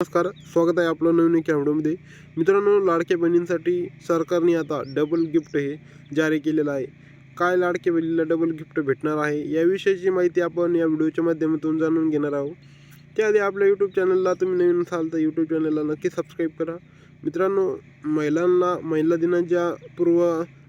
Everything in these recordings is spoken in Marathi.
नमस्कार, स्वागत आहे आपलं नवीन एका व्हिडिओमध्ये. मित्रांनो, लाडक्या बहिणींसाठी सरकारने आता डबल गिफ्ट हे जारी केलेलं आहे. काय लाडक्या बहिणीला डबल गिफ्ट भेटणार आहे याविषयीची माहिती आपण या व्हिडिओच्या माध्यमातून जाणून घेणार आहोत. त्याआधी आपल्या यूट्यूब चॅनलला तुम्ही नवीन असाल तर यूट्यूब चॅनलला नक्की सबस्क्राईब करा. मित्रांनो, महिला दिनाच्या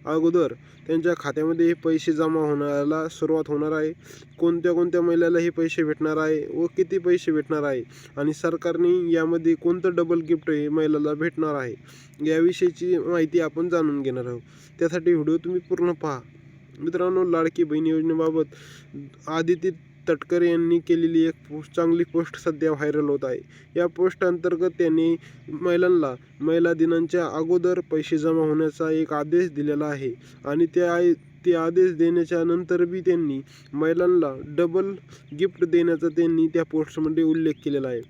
अगोदर त्यांच्या खात्यामध्ये पैसे जमा होण्याला सुरुवात होणार आहे. कोणत्या महिलाला हे पैसे भेटणार आहे व किती पैसे भेटणार आहे आणि सरकारने यामध्ये कोणतं डबल गिफ्ट हे महिलाला भेटणार आहे याविषयीची माहिती आपण जाणून घेणार आहोत. त्यासाठी व्हिडिओ तुम्ही पूर्ण पहा. मित्रांनो, लाडकी बहीण योजनेबाबत आदिती तटकरे यांनी केलेली एक चांगली पोस्ट सध्या व्हायरल होत आहे. या पोस्ट अंतर्गत त्यांनी महिला दिनांच्या अगोदर पैसे जमा होण्याचा एक आदेश दिलेला आहे आणि ते आदेश देण्याच्या नंतर बी त्यांनी महिलांना डबल गिफ्ट देण्याचा त्यांनी त्या पोस्टमध्ये उल्लेख केलेला आहे.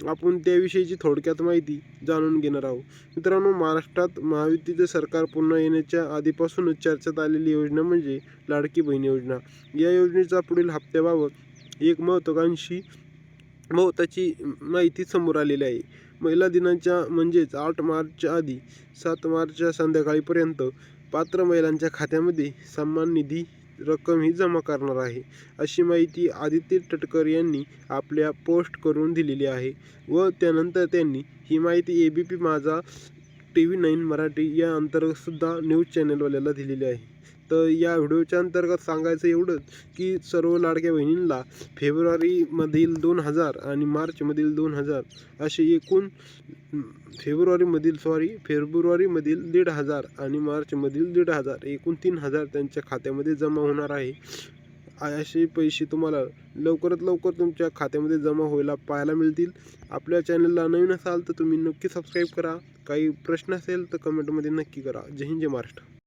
आपण त्याविषयीची थोडक्यात माहिती जाणून घेणार आहोत. मित्रांनो, महाराष्ट्रात महायुतीचे सरकार पुन्हा येण्याच्या आधीपासूनच चर्चेत आलेली योजना म्हणजे लाडकी बहीण योजना. या योजनेचा पुढील हप्त्याबाबत एक महत्त्वाची माहिती समोर आलेली आहे. महिला दिनाच्या म्हणजेच 8 मार्चच्या आधी 7 मार्चच्या संध्याकाळीपर्यंत पात्र महिलांच्या खात्यामध्ये सन्मान निधी रक्कम ही जमा करणार आहे, अशी माहिती आदिती तटकरे यांनी आपल्या पोस्ट करून दिलेली आहे. व त्यानंतर त्यांनी ही माहिती ABP माझा TV9 मराठी या अंतर्गतसुद्धा न्यूज चॅनलवाल्याला दिलेली आहे. तर या व्हिडिओच्या अंतर्गत सांगायचं एवढंच की सर्व लाडक्या बहिणींना फेब्रुवारीमधील 2000 आणि मार्चमधील 2000 असे एकूण फेब्रुवारीमधील 1500 आणि मार्चमधील 1500 एकूण 3000 त्यांच्या खात्यामध्ये जमा होणार आहे. असे पैसे तुम्हाला लवकरात लवकर तुमच्या खात्यामध्ये जमा व्हायला पाहायला मिळतील. आपल्या चॅनलला नवीन असाल तर तुम्ही नक्की सबस्क्राईब करा. काही प्रश्न असेल तर कमेंटमध्ये नक्की करा. जय हिंद, जय महाराष्ट्र.